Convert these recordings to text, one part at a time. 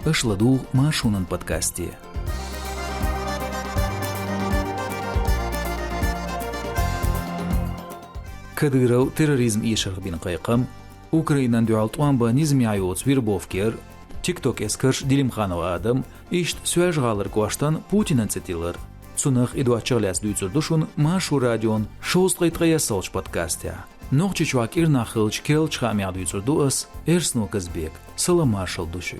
اشلدوغ ما شونن подкасте. كديرو تيروريزم إيشرغ بين قيقم أوكرينان دعالتوان بنظم يعيوت ويربوفكير تيك توك اسكرش ديلم خانو آدم إشت سواج غالر كواشتان بوتينن ستيلر цунах идуачаляс дүйцурдушун машу радион шоустрайтгая солч подкастя. Нохчи чуак ирнахылч келч хамя дүйцурдуас эрсну казбек саламашал души.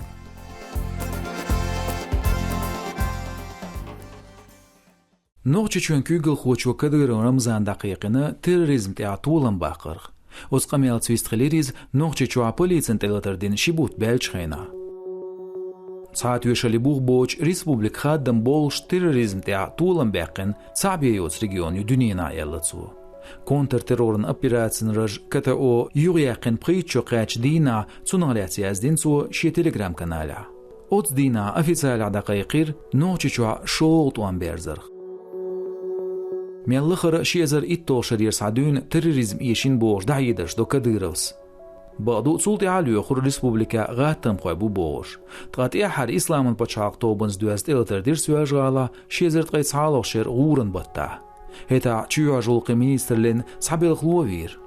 Нохчи чуан кюгл хочу кадыр рамзан дақиқина терроризм театулан бақырг. Осқамел цвистхлериз нохчи чуа полицен телатардин шибут белчхайна. Цаатюшали бух республик хаддам болш терроризм театулан бақин цабиёц региону дунина яллацу. Контртеррорн операцин раж КТО юрияқин притчо қач дина цуналяци аздинцу ши телеграм каналя. От дина официаля дақиқир нохчи чуа шоултуан берзарг. ميالخر شيزر إتوشر يرسعدون تيروريزم إيشين بوش دعيدش دو كديروس بعضو سلطي عليو خور ريسبوبليكا غاتم قويبو بوش تغات إحر إسلامن بچاق توبنز دوست إلتر دير سواج غالا شيزر تغيت سعالوغ شير غورن بطا هتا چيو جولق مينيستر لين صحبيل خلووير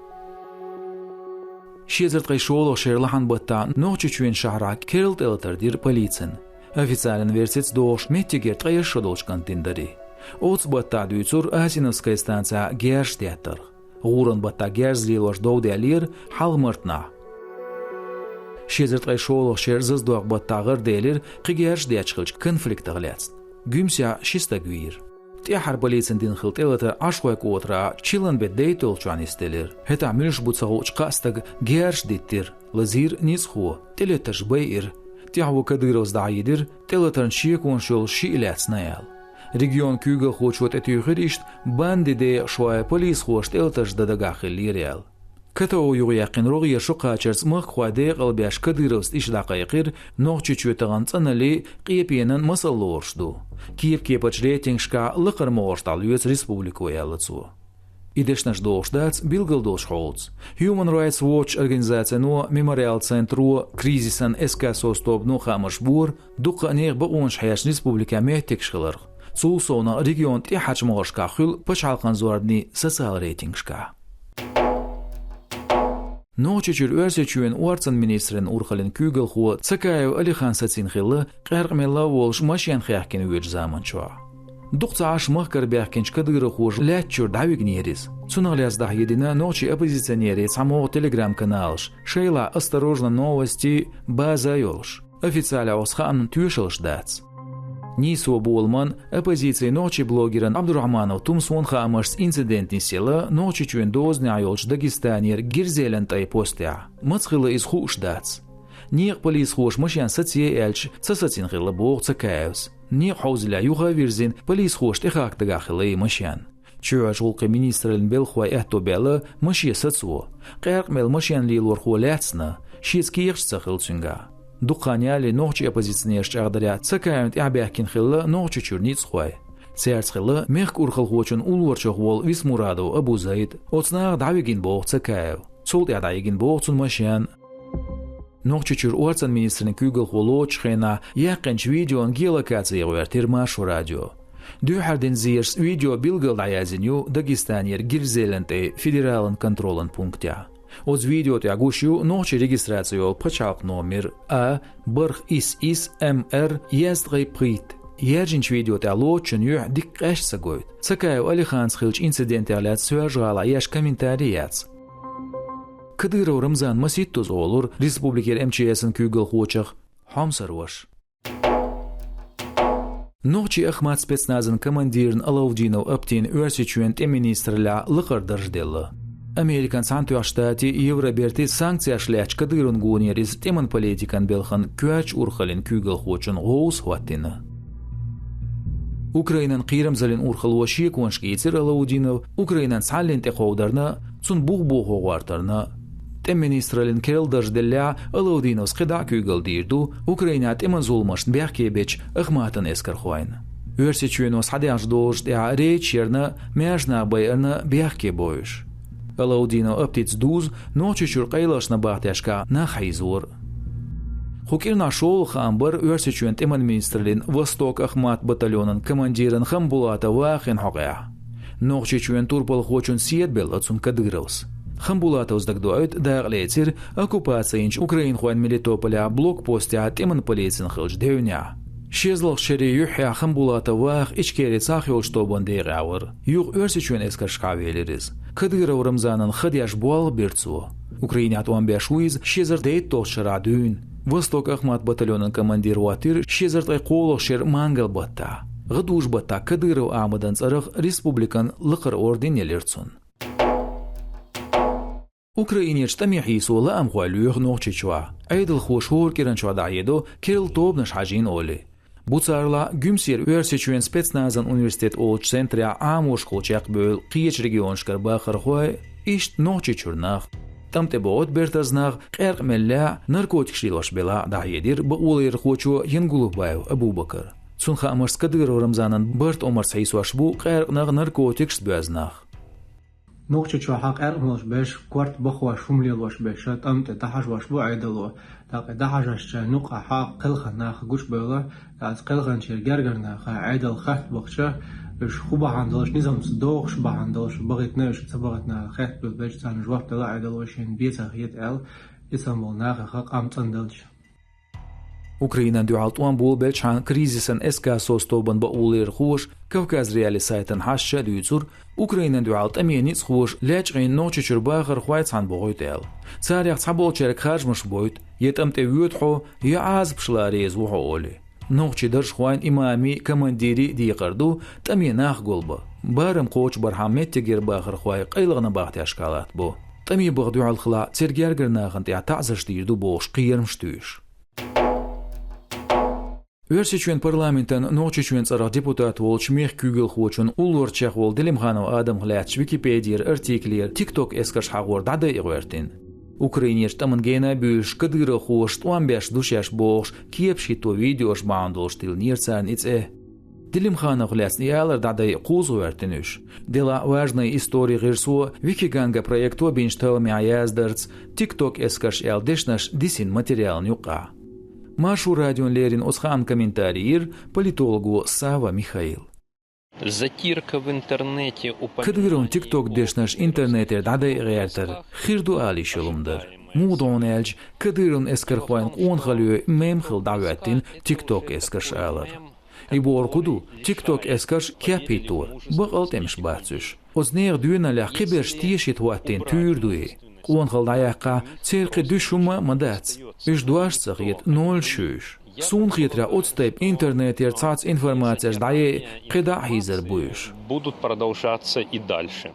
شيزر تغيت شولوغ شير لحن بطا نوچي چوين شهرا كيرلت إلتر دير بوليتسن официален версец дош меттигер тغير شدوش كنتندري Оц бата дүйцур Асиновская станция герш театр. Гуран бата герзлилош доудялир халмыртна. Шезерт шолох шерзыз дуак баттагыр делир қигерш дячхылч конфликт гляц. Гүмся шиста гвир. Тяхар полицен дин хылтелата ашвай котра чилан бет дейтол чанистелир. Хета милш буцагуч кастаг герш диттир. Лазир низху телеташ бейир. Тяху кадыроз даидир телатан шиекун шол шииляц наял. Регион кюга хочет этюхеришт банди де шоя полис хошт элташ дадагахи лириал. كتو يغيقن رغي شقا چرس مخ خواده قلبياش كديروست إش دقايقير نوغچي چوتغان تنالي قيبينن مسلورشدو. كيف كيباچ ريتينگشكا لقر موغشتال يوز ريسبوبليكو يالتسو. إدشنش دوشداц билгал дош холц. Human Rights Watch организация но мемориал центру кризисан эскасостоб ну хамашбур дуqa нег баонш хаяш республика мехтекшхылар. Цулсона регион тихач могошка хыл пачалкан зуардни социал рейтингшка. Ночичир өрсечуен уарцан министрен урхалин кюгел ху цакаев алихан сацин хылы қарқмелла волш машин хяхкин уйж заманчуа. Дуқцааш махкар бяхкинч кадыры хуж лячур давигнерис. Цунаглязда едина ночи оппозиционеры самого телеграм-каналш. Шейла осторожно новости база ёлш. Официаля осхан тюшелш дац. Нису Болман, оппозиции ночи блогеран Абдурахманов Тумсон хамаш инцидентни села ночи чуен дозни айолш Дагестанер гирзелен тай постя. Мацхила из хушдац. Нир полис хуш машян сатье эльч цасатин хила бог цакаевс. Нир хаузля юха вирзин полис хуш техак дагахила и машян. Чуа жулка министрен белхуа эхто бела машье сацу. Қарқмел машян лилор хуляцна. Шицкирш цахил цунга. Дуканяли ночи оппозиционерш ағдаря цакаемт ябяхкин хилла ночи чурниц хуай. Церц хилла мех урхал хочун улворчох вол Висмурадов Абу Заид оцнаг давигин бог цакаев. Цулт ядайгин бог цун машян. Ночи чур уарцан министрин кюгл холоч хена яқинч видеон геолокация вертир машу радио. Дюхардин зирс видео билгал даязиню Дагестанер гирзеленте федерален контролен пунктя. От видео тягушью ночи регистрацию пачалк номер А барх ис МР ездрей прит. Ержинч видео тяло чуню дик кэш сагойт. Цакаю Алихан схилч инцидент ялят суяжала яш комментарияц. Кадыров Рамзан маситтуз олур республикер МЧСн кюгл хочах хамсарваш. Ночи Ахмат спецназен командирн Алаудинов Аптин өрсичуент министрля лыкырдыржделы. Американ Сантуя штати Евроберти санкция шляч кадырун гунерис теман политикан белхан кюач урхалин кюгл хочун гоус хватина. Украинан қирамзалин урхал вашик ваншкейцер Алаудинов, Украинан саллин теқовдарна, цун бух-буху гвартарна. Тем министралин керелдажделя Алаудинов сқида кюгл дирду, Украина теман зулмашт бяхкебеч Ахматан эскархуайн. Өрсичуен садяж дожд я речерна, мяжна байерна бяхкебоюш. Алаудинов аптиц дуз, ночи чур қайлашна бахтяшка на хайзур. Хукир нашел хамбар версичуен теман министрлин Восток Ахмат батальонын командирын Хамбулатова хен хогая. Нохчичуен турпал хочун сиет беллацун Кадыровс. Хамбулатовс дагдуают дарлетир оккупациянч Украин хуан Мелитополя блокпостя теман полицин хылж девня. Шезлых шери юхя Хамбулатовах ичкерицах юлштобан дейгаур. Юг версичуен эскаршкавелерис. Кадыров Рамзанын хадяш буал бирцу. Украинят уан бяшуиз шезар дейт тохшара дюн. Восток Ахмат батальонын командир Ватир шезартай қолық шер мангал батта. Ғдуш батта Кадыров амадан царық республикан лықыр орденелерцун. Украинец тамихису лаам хуалюх нохчичва. Айдыл хошхор керанчва даедо керил тобнаш хажин оли. Буцарла гюмсир версичуен спецназан университет олч центря амуш холчак бөл қиеч регионшкар бахар хуай ишт нохчичурнах. Тамте боот бертазнах қерқ мелля наркотик шилош бела даедир баулайр хочу янгулубаев Абубакар. Цунха амарс Кадыров Рамзанан барт омар сайсуашбу қерқнақ наркотик шбязнах. نوقتشو حق أرملش بيش كورت بخوا شمليلوش بيش تمت دحش وشبو عيدلو تاق دحشش نوق حق قلخ ناخ قوش بيلا قلخ نشير جرجر ناخ عيدل خفت بخشة إيش خوبا عندلش نظام صدوق شبا عندلش بغيت ناش تبغتنا خفت بالبيش تان جواب تلا عيدلوشين بيتا خيت ال إسمول ناخ حق أم تندلش Украина дуалтуан бул белчан кризисен эска состобан ба улер хуш Кавказ реали сайтен хашша дюцур Украина дуалт амениц хуш лечгин ночи чурбахар хвайцан богойтел царях цабол черк хажмш бойт етамте вютхо яаз пшларез вухоли ночи дерш хвайн имами командири диқарду таминах голба барам коч бархамет тегербахар хвай қайлығына бахти ашкалат бу тами богду алхла цергергернахын тя тазаш дирду бош қиермштуш Версичуен парламентен ночичуен царах депутат волч мех күгел хочун улорчах вол Делимханов Адам Глач Википедия артиклер TikTok эскаш хагор дада игвертин. Украинеш таман гена büş Кадыры хош 15 душаш бош кепши то видеош бандолш тил нирцан ице. Делимханов Глач ялар дада кузу вертинуш. Дела важная история герсу Викиганга проекту бинштал мяяздерц TikTok эскаш элдешнаш дисин материал нюка. Машу радион Лерин Осхан комментариир политологу Сава Михаил. Затирка в интернете Кадырон TikTok дешнаш интернетер дадай рейтер хирду али шулумдар. Мудон элж Кадырон эскархуан онхалю мемхил даваттин TikTok эскаш алар. Ибор куду TikTok эскаш капитур багалтемш бацуш. Ознер дюна ля киберш тишит ваттин тюрдуи. Онхал даяққа церқи дүшума мадац. Иш дуашцах ет 0 шуш. Сун хитра отстеп интернетер цац информация ждае қеда хизер буш. Будут продолжаться и дальше.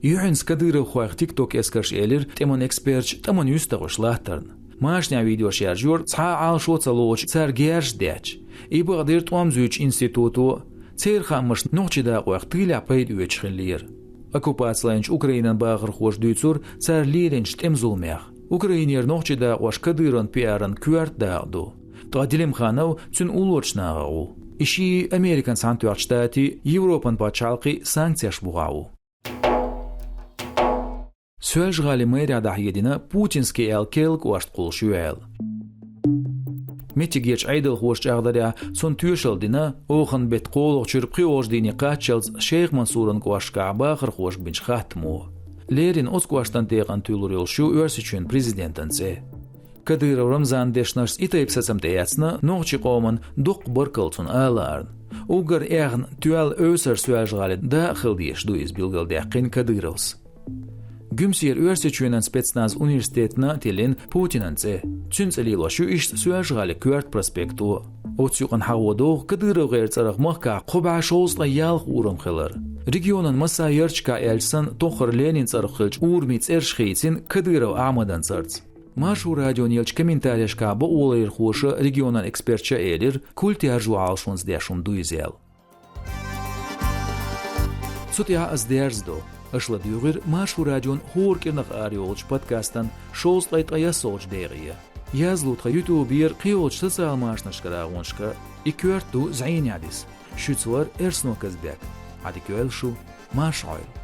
Юхинс Кадыров хуах TikTok эскаш элир темон эксперч тамон юстагош лахтарн. Машня видео шаржур ца ал шоца лоч цар герш деч. И багдир туам зуч институту церхамаш нохчида хуах тыля пейд уечхиллир. Оккупациянч Украинан багыр хош дүйцур цар лиренч темзулмях. Украинер нохчида хуаш Кадырон пиаран кюарт дағду. Делимханов цун улочнағау. Иши Американ Сантуар штати Европан пачалқи санкцияш буғау. Сөж ғали мэрия дахедина путинский элкелк уашт құлшуэл. Метигеч айдыл хош жағдаря сон түйшілдина оған бет қолық чүрпқи ождini қачылз Шейх Мансурын куашқа бағыр хош бінч хатму. Лерин оскуаштан тейған тюлурил шу өрсичуен президентанце. Кадыров Рамзан дешнаш итайпсасам тейацна нохчи қоман дуқ бұрқылцун аларн. Угар әғін тюал өсір сөж ғали да қылдеш дуиз билгіл дәқин Кадыровс. Гюмсир өрсичуенан спецназ университетна телин Путинанце. Цүнцелило шу ишт сөж ғали күрт проспекту. Отсюған хауадоғ Кадыров ғерцарақ маққа қоба шоусла ялқ урым қылыр. Регионан маса ярчка эльсан тохыр Ленин цархылч урмиц эршхейцин Кадыров амадан царц. Машу радион елч комментарияшка ба олайыр хошы регионан экспертча элир культиаржу алшунс дешун дуизел. Сутя аздерздо. Ашла дюгыр Машу радион хоркернах ариолч подкастан шоуслайт аясолч дерия. Язлутха ютубир қиолч социал машнашкара оншка и кюрту зайнядис. Шүцуар эрсно казбек. Адикюэл шу Маш Ойл.